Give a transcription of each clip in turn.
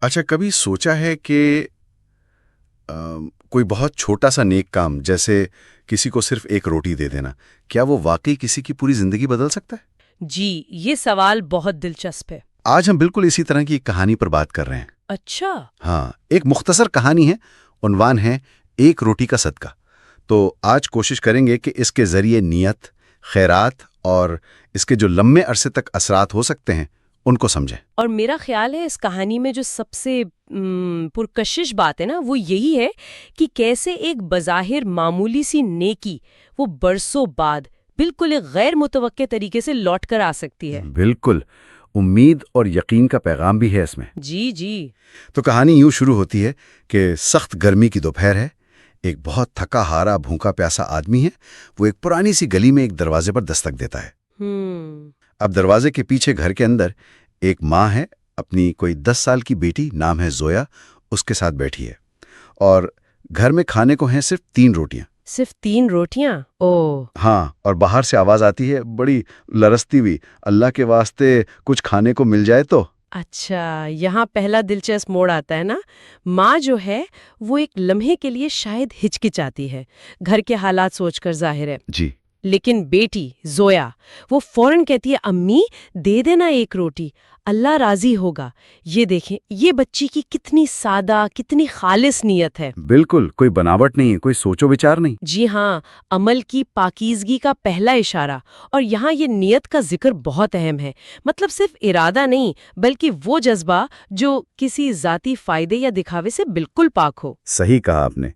اچھا، کبھی سوچا ہے کہ کوئی بہت چھوٹا سا نیک کام جیسے کسی کو صرف ایک روٹی دے دینا، کیا وہ واقعی کسی کی پوری زندگی بدل سکتا ہے؟ جی، یہ سوال بہت دلچسپ ہے۔ آج ہم بالکل اسی طرح کی ایک کہانی پر بات کر رہے ہیں۔ اچھا۔ ہاں، ایک مختصر کہانی ہے، عنوان ہے ایک روٹی کا صدقہ۔ تو آج کوشش کریں گے کہ اس کے ذریعے نیت، خیرات اور اس کے جو لمبے عرصے تک اثرات ہو سکتے ہیں ان کو سمجھیں۔ اور میرا خیال ہے اس کہانی میں جو سب سے پرکشش بات ہے نا، وہ یہی ہے کہ کیسے ایک بظاہر معمولی سی نیکی وہ برسوں بعد بالکل ایک غیر متوقع طریقے سے لوٹ کر آ سکتی ہے۔ بالکل، امید اور یقین کا پیغام بھی ہے اس میں۔ جی جی۔ تو کہانی یوں شروع ہوتی ہے کہ سخت گرمی کی دوپہر ہے، ایک بہت تھکا ہارا بھوکا پیاسا آدمی ہے، وہ ایک پرانی سی گلی میں ایک دروازے پر دستک دیتا ہے۔ اب دروازے کے پیچھے گھر کے اندر ایک ماں ہے، اپنی کوئی 10 سال کی بیٹی، نام ہے زویا، اس کے ساتھ بیٹھی ہے، اور گھر میں کھانے کو ہیں صرف 3 روٹیاں۔ صرف 3 روٹیاں؟ او۔ ہاں، اور باہر سے آواز آتی ہے بڑی لرزتی ہوئی، اللہ کے واسطے کچھ کھانے کو مل جائے تو۔ اچھا، یہاں پہلا دلچسپ موڑ آتا ہے نا۔ ماں جو ہے وہ ایک لمحے کے لیے شاید ہچکچاتی ہے، گھر کے حالات سوچ کر ظاہر ہے، جی، لیکن بیٹی زویا وہ فوراً کہتی ہے امی دے دینا ایک روٹی، اللہ راضی ہوگا۔ یہ دیکھیں، یہ بچی کی کتنی سادہ، کتنی خالص نیت ہے۔ بالکل، کوئی بناوٹ نہیں ہے، کوئی سوچ و بچار نہیں۔ جی ہاں، عمل کی پاکیزگی کا پہلا اشارہ۔ اور یہاں یہ نیت کا ذکر بہت اہم ہے، مطلب صرف ارادہ نہیں بلکہ وہ جذبہ جو کسی ذاتی فائدے یا دکھاوے سے بالکل پاک ہو۔ صحیح کہا آپ نے۔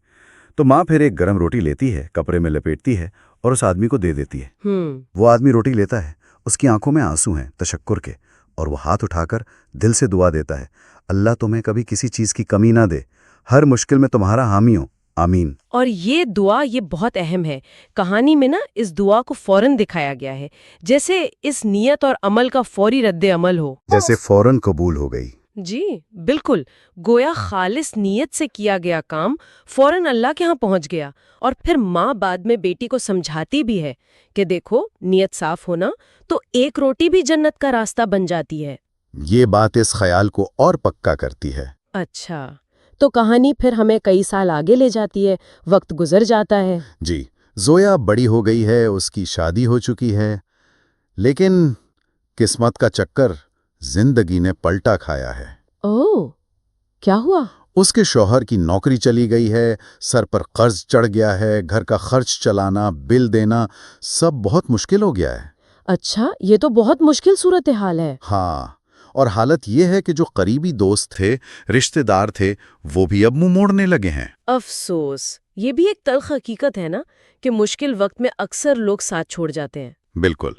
تو ماں پھر ایک گرم روٹی لیتی ہے، کپڑے میں لپیٹتی ہے اور اس آدمی کو دے دیتی ہے۔ وہ آدمی روٹی لیتا ہے، اس کی آنکھوں میں آنسو ہیں تشکر کے، اور وہ ہاتھ اٹھا کر دل سے دعا دیتا ہے، اللہ تمہیں کبھی کسی چیز کی کمی نہ دے، ہر مشکل میں تمہارا حامی ہو، آمین۔ اور یہ دعا یہ بہت اہم ہے۔ کہانی میں نا اس دعا کو فوراً دکھایا گیا ہے، جیسے اس نیت اور عمل کا فوری رد عمل ہو، جیسے فوراً قبول ہو گئی۔ جی بالکل، گویا خالص نیت سے کیا گیا کام فوراً اللہ کے ہاں پہنچ گیا۔ اور پھر ماں بعد میں بیٹی کو سمجھاتی بھی ہے کہ دیکھو، نیت صاف ہونا تو ایک روٹی بھی جنت کا راستہ بن جاتی ہے۔ یہ بات اس خیال کو اور پکا کرتی ہے۔ اچھا، تو کہانی پھر ہمیں کئی سال آگے لے جاتی ہے، وقت گزر جاتا ہے۔ جی، زویا بڑی ہو گئی ہے، اس کی شادی ہو چکی ہے، لیکن قسمت کا چکر زندگی نے پلٹا کھایا ہے۔ اوہ، کیا ہوا؟ اس کے شوہر کی نوکری چلی گئی ہے، سر پر قرض چڑھ گیا ہے، گھر کا خرچ چلانا، بل دینا، سب بہت مشکل ہو گیا ہے۔ اچھا، یہ تو بہت مشکل صورتحال ہے۔ ہاں، اور حالت یہ ہے کہ جو قریبی دوست تھے، رشتہ دار تھے، وہ بھی اب منہ موڑنے لگے ہیں۔ افسوس، یہ بھی ایک تلخ حقیقت ہے نا کہ مشکل وقت میں اکثر لوگ ساتھ چھوڑ جاتے ہیں۔ بالکل۔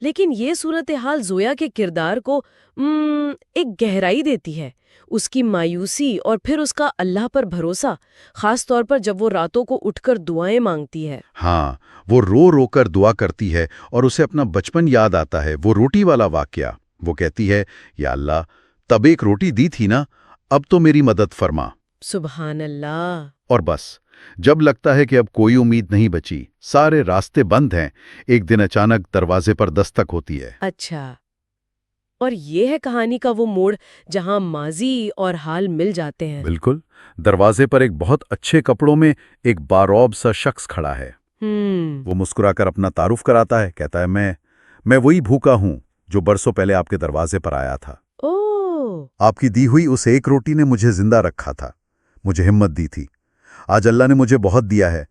لیکن یہ صورتحال زویا کے کردار کو ایک گہرائی دیتی ہے۔ اس کی مایوسی اور پھر اس کا اللہ پر بھروسہ، خاص طور پر جب وہ راتوں کو اٹھ کر دعائیں مانگتی ہے۔ ہاں، وہ رو رو کر دعا کرتی ہے اور اسے اپنا بچپن یاد آتا ہے، وہ روٹی والا واقعہ۔ وہ کہتی ہے، یا اللہ، تب ایک روٹی دی تھی نا، اب تو میری مدد فرما۔ سبحان اللہ۔ اور بس، جب لگتا ہے کہ اب کوئی امید نہیں بچی، سارے راستے بند ہیں، ایک دن اچانک دروازے پر دستک ہوتی ہے۔ اچھا، اور یہ ہے کہانی کا وہ موڑ جہاں ماضی اور حال مل جاتے ہیں۔ بالکل، دروازے پر ایک بہت اچھے کپڑوں میں ایک باروب سا شخص کھڑا ہے۔ وہ مسکرا کر اپنا تعارف کراتا ہے، کہتا ہے، میں وہی بھوکا ہوں جو برسوں پہلے آپ کے دروازے پر آیا تھا۔ اوہ، آپ کی دی ہوئی اس ایک روٹی نے مجھے زندہ رکھا تھا، مجھے ہمت دی تھی۔ آج اللہ نے مجھے بہت دیا ہے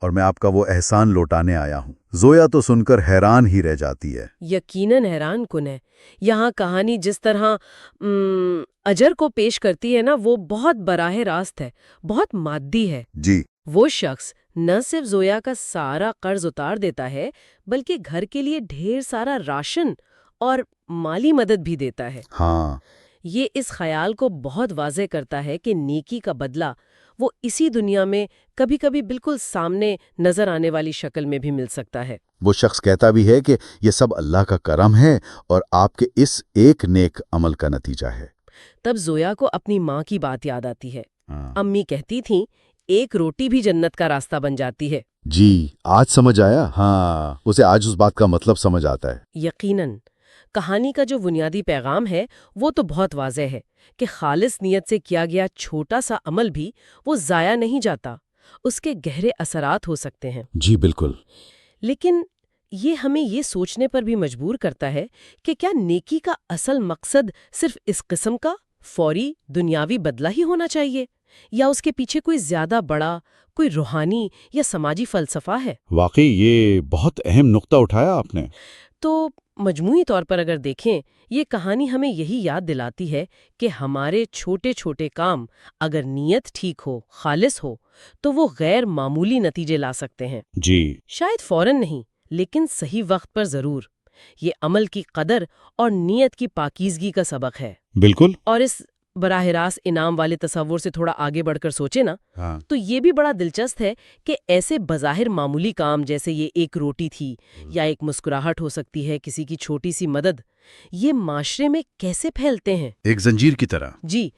اور میں آپ کا وہ احسان لوٹانے آیا ہوں۔ زویا تو سن کر حیران ہی رہ جاتی ہے۔ یقیناً حیران کن ہے۔ یہاں کہانی جس طرح اجر کو پیش کرتی ہے نا، وہ بہت براہ راست ہے، بہت مادی ہے۔ جی، وہ شخص نہ صرف زویا کا سارا قرض اتار دیتا ہے بلکہ گھر کے لیے ڈھیر سارا راشن اور مالی مدد بھی دیتا ہے۔ ہاں، یہ اس خیال کو بہت واضح کرتا ہے کہ نیکی کا بدلہ وہ اسی دنیا میں کبھی کبھی بالکل سامنے نظر آنے والی شکل میں بھی مل سکتا ہے۔ وہ شخص کہتا بھی ہے کہ یہ سب اللہ کا کرم ہے اور آپ کے اس ایک نیک عمل کا نتیجہ ہے۔ تب زویا کو اپنی ماں کی بات یاد آتی ہے۔ ہاں، امی کہتی تھیں، ایک روٹی بھی جنت کا راستہ بن جاتی ہے۔ جی، آج سمجھ آیا۔ ہاں، اسے آج اس بات کا مطلب سمجھ آتا ہے۔ یقیناً، کہانی کا جو بنیادی پیغام ہے وہ تو بہت واضح ہے کہ خالص نیت سے کیا گیا چھوٹا سا عمل بھی وہ ضائع نہیں جاتا، اس کے گہرے اثرات ہو سکتے ہیں۔ جی بالکل۔ لیکن یہ ہمیں یہ سوچنے پر بھی مجبور کرتا ہے کہ کیا نیکی کا اصل مقصد صرف اس قسم کا فوری دنیاوی بدلہ ہی ہونا چاہیے، یا اس کے پیچھے کوئی زیادہ بڑا، کوئی روحانی یا سماجی فلسفہ ہے؟ واقعی یہ بہت اہم نقطہ اٹھایا آپ نے۔ تو مجموعی طور پر اگر دیکھیں، یہ کہانی ہمیں یہی یاد دلاتی ہے کہ ہمارے چھوٹے چھوٹے کام اگر نیت ٹھیک ہو، خالص ہو، تو وہ غیر معمولی نتیجے لا سکتے ہیں۔ جی شاید فوراً نہیں، لیکن صحیح وقت پر ضرور۔ یہ عمل کی قدر اور نیت کی پاکیزگی کا سبق ہے۔ بالکل۔ اور اس براہ راست انعام والے تصور سے تھوڑا آگے بڑھ کر سوچے نا، تو یہ بھی بڑا دلچسپ ہے کہ ایسے بظاہر معمولی کام جیسے یہ ایک روٹی تھی یا ایک مسکراہٹ ہو سکتی ہے، کسی کی چھوٹی سی مدد، یہ معاشرے میں کیسے پھیلتے ہیں، ایک زنجیر کی طرح۔ جی،